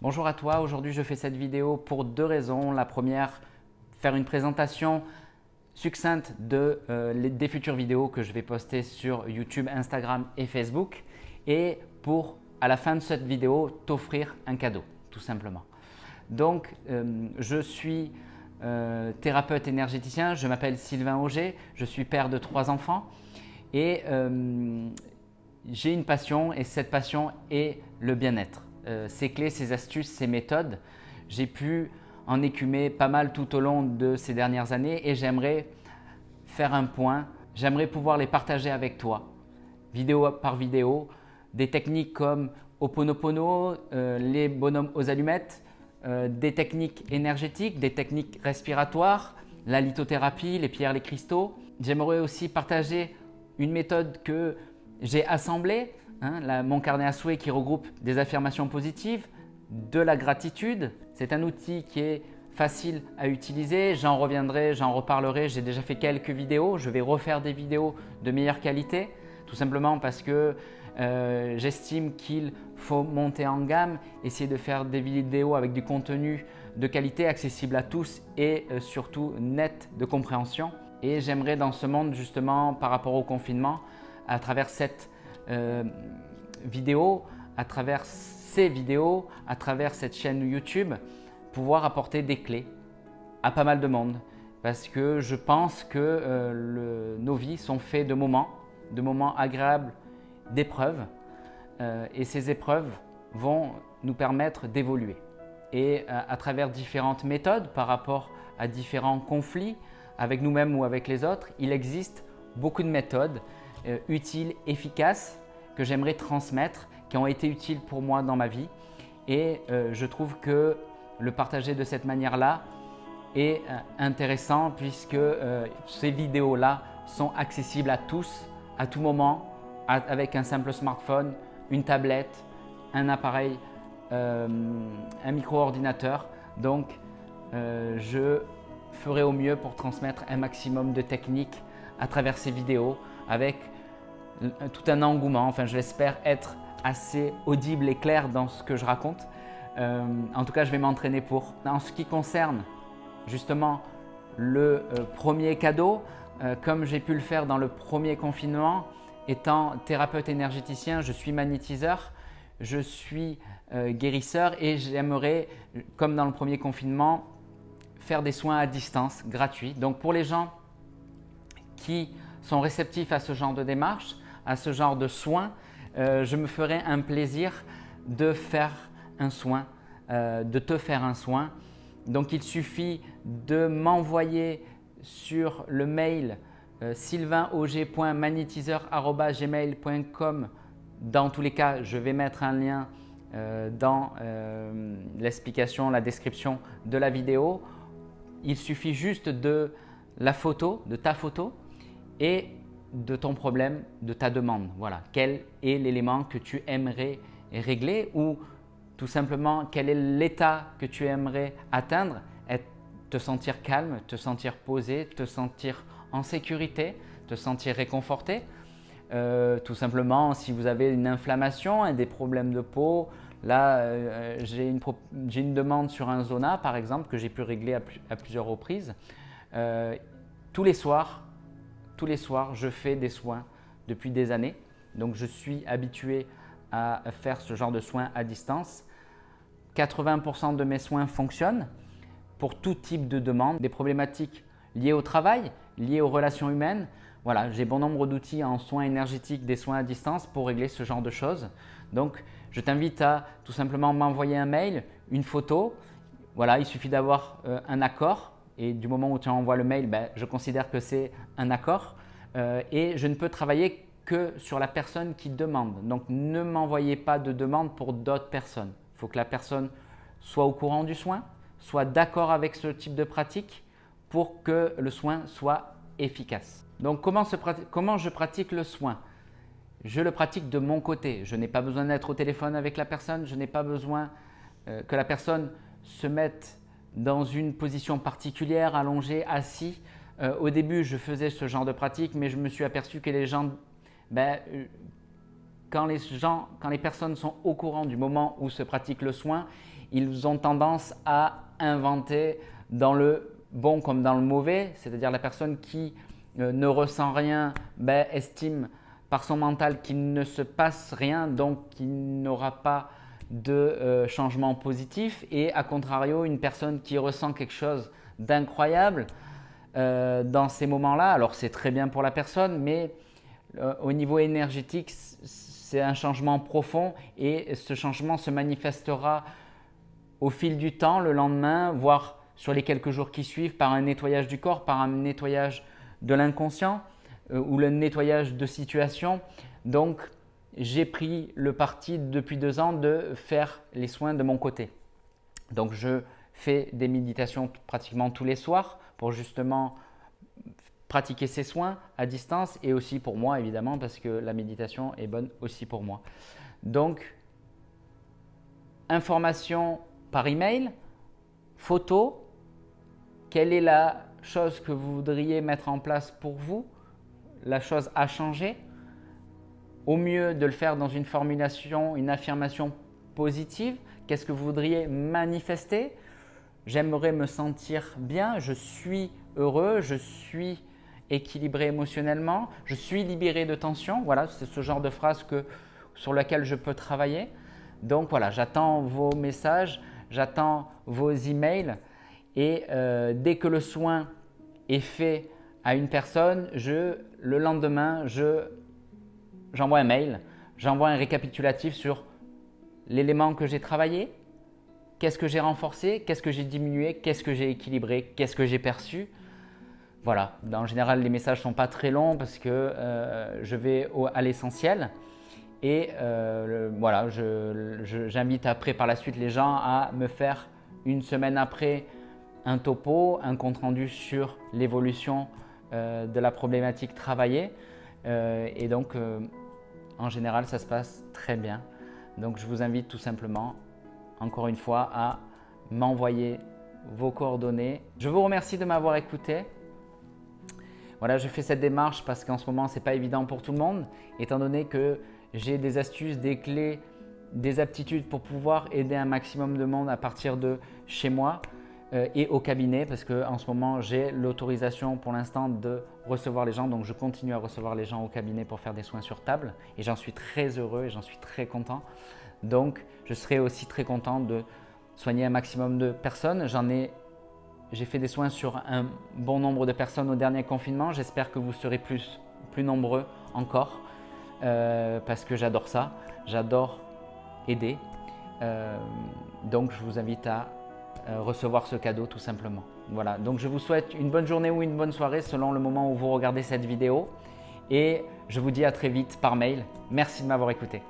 Bonjour à toi, aujourd'hui je fais cette vidéo pour deux raisons. La première, faire une présentation succincte des futures vidéos que je vais poster sur YouTube, Instagram et Facebook. Et pour, à la fin de cette vidéo, t'offrir un cadeau, tout simplement. Donc, je suis thérapeute énergéticien, je m'appelle Sylvain Auger, je suis père de 3 enfants et j'ai une passion et cette passion est le bien-être. Ces clés, ces astuces, ces méthodes, j'ai pu en écumer pas mal tout au long de ces dernières années et j'aimerais faire un point, j'aimerais pouvoir les partager avec toi, vidéo par vidéo, des techniques comme Ho'oponopono, les bonhommes aux allumettes, des techniques énergétiques, des techniques respiratoires, la lithothérapie, les pierres, les cristaux. J'aimerais aussi partager une méthode que j'ai assemblée, mon carnet à souhaits qui regroupe des affirmations positives, de la gratitude. C'est un outil qui est facile à utiliser, j'en reviendrai, j'en reparlerai, j'ai déjà fait quelques vidéos, je vais refaire des vidéos de meilleure qualité, tout simplement parce que j'estime qu'il faut monter en gamme, essayer de faire des vidéos avec du contenu de qualité, accessible à tous et surtout net de compréhension. Et j'aimerais dans ce monde justement par rapport au confinement, à travers cette vidéo, à travers ces vidéos, à travers cette chaîne YouTube, pouvoir apporter des clés à pas mal de monde. Parce que je pense que nos vies sont faites de moments agréables, d'épreuves. Et ces épreuves vont nous permettre d'évoluer. Et à travers différentes méthodes par rapport à différents conflits avec nous-mêmes ou avec les autres, il existe beaucoup de méthodes utiles, efficaces, que j'aimerais transmettre, qui ont été utiles pour moi dans ma vie. Et je trouve que le partager de cette manière-là est intéressant puisque ces vidéos-là sont accessibles à tous, à tout moment, avec un simple smartphone, une tablette, un appareil, un micro-ordinateur. Donc, je ferai au mieux pour transmettre un maximum de techniques à travers ces vidéos avec tout un engouement. Enfin, je l'espère être assez audible et clair dans ce que je raconte. En tout cas, je vais m'entraîner pour. En ce qui concerne justement le premier cadeau, comme j'ai pu le faire dans le premier confinement, étant thérapeute énergéticien, je suis magnétiseur, je suis guérisseur et j'aimerais, comme dans le premier confinement, faire des soins à distance gratuits. Donc pour les gens qui sont réceptifs à ce genre de démarche, à ce genre de soins, je me ferai un plaisir de faire un soin, de te faire un soin. Donc il suffit de m'envoyer sur le mail sylvainauger.magnétiseur@gmail.com. Dans tous les cas, je vais mettre un lien dans l'explication, la description de la vidéo. Il suffit juste de la photo, de ta photo et de ton problème, de ta demande. Voilà, quel est l'élément que tu aimerais régler ou tout simplement quel est l'état que tu aimerais atteindre, te sentir calme, te sentir posé, te sentir en sécurité, te sentir réconforté. Tout simplement, si vous avez une inflammation, des problèmes de peau, là j'ai une demande sur un zona par exemple que j'ai pu régler à plusieurs reprises. Tous les soirs, je fais des soins depuis des années. Donc, je suis habitué à faire ce genre de soins à distance. 80% de mes soins fonctionnent pour tout type de demande, des problématiques liées au travail, liées aux relations humaines. Voilà, j'ai bon nombre d'outils en soins énergétiques, des soins à distance pour régler ce genre de choses. Donc, je t'invite à tout simplement m'envoyer un mail, une photo. Voilà, il suffit d'avoir un accord. Et du moment où tu envoies le mail, je considère que c'est un accord et je ne peux travailler que sur la personne qui demande. Donc, ne m'envoyez pas de demande pour d'autres personnes. Il faut que la personne soit au courant du soin, soit d'accord avec ce type de pratique pour que le soin soit efficace. Donc, comment je pratique le soin? Je le pratique de mon côté. Je n'ai pas besoin d'être au téléphone avec la personne. Je n'ai pas besoin que la personne se mette dans une position particulière, allongé, assis. Au début, je faisais ce genre de pratique, mais je me suis aperçu que les gens quand les personnes sont au courant du moment où se pratique le soin, ils ont tendance à inventer dans le bon comme dans le mauvais, c'est-à-dire la personne qui ne ressent rien estime par son mental qu'il ne se passe rien, donc qu'il n'aura pas de changement positif, et à contrario, une personne qui ressent quelque chose d'incroyable dans ces moments-là, alors c'est très bien pour la personne, mais au niveau énergétique, c'est un changement profond et ce changement se manifestera au fil du temps, le lendemain, voire sur les quelques jours qui suivent, par un nettoyage du corps, par un nettoyage de l'inconscient ou le nettoyage de situations. Donc, j'ai pris le parti depuis 2 ans de faire les soins de mon côté. Donc, je fais des méditations pratiquement tous les soirs pour justement pratiquer ces soins à distance et aussi pour moi évidemment parce que la méditation est bonne aussi pour moi. Donc, information par email, photo, quelle est la chose que vous voudriez mettre en place pour vous, la chose à changer. Au mieux de le faire dans une formulation, une affirmation positive. Qu'est-ce que vous voudriez manifester? J'aimerais me sentir bien, je suis heureux, je suis équilibré émotionnellement, je suis libéré de tension. Voilà, c'est ce genre de phrase sur laquelle je peux travailler. Donc voilà, j'attends vos messages, j'attends vos emails et dès que le soin est fait à une personne, le lendemain, j'envoie un mail, j'envoie un récapitulatif sur l'élément que j'ai travaillé, qu'est-ce que j'ai renforcé, qu'est-ce que j'ai diminué, qu'est-ce que j'ai équilibré, qu'est-ce que j'ai perçu. Voilà, en général, les messages ne sont pas très longs parce que je vais à l'essentiel. Et voilà, j'invite après par la suite les gens à me faire une semaine après un topo, un compte-rendu sur l'évolution de la problématique travaillée. Et donc, en général, ça se passe très bien. Donc, je vous invite tout simplement, encore une fois, à m'envoyer vos coordonnées. Je vous remercie de m'avoir écouté. Voilà, je fais cette démarche parce qu'en ce moment, ce n'est pas évident pour tout le monde, étant donné que j'ai des astuces, des clés, des aptitudes pour pouvoir aider un maximum de monde à partir de chez moi et au cabinet, parce qu'en ce moment, j'ai l'autorisation pour l'instant de recevoir les gens. Donc, je continue à recevoir les gens au cabinet pour faire des soins sur table et j'en suis très heureux et j'en suis très content. Donc, je serai aussi très content de soigner un maximum de personnes. J'ai fait des soins sur un bon nombre de personnes au dernier confinement. J'espère que vous serez plus nombreux encore. Parce que j'adore ça, j'adore aider. Donc je vous invite à recevoir ce cadeau tout simplement. Voilà, donc je vous souhaite une bonne journée ou une bonne soirée selon le moment où vous regardez cette vidéo et je vous dis à très vite par mail. Merci de m'avoir écouté.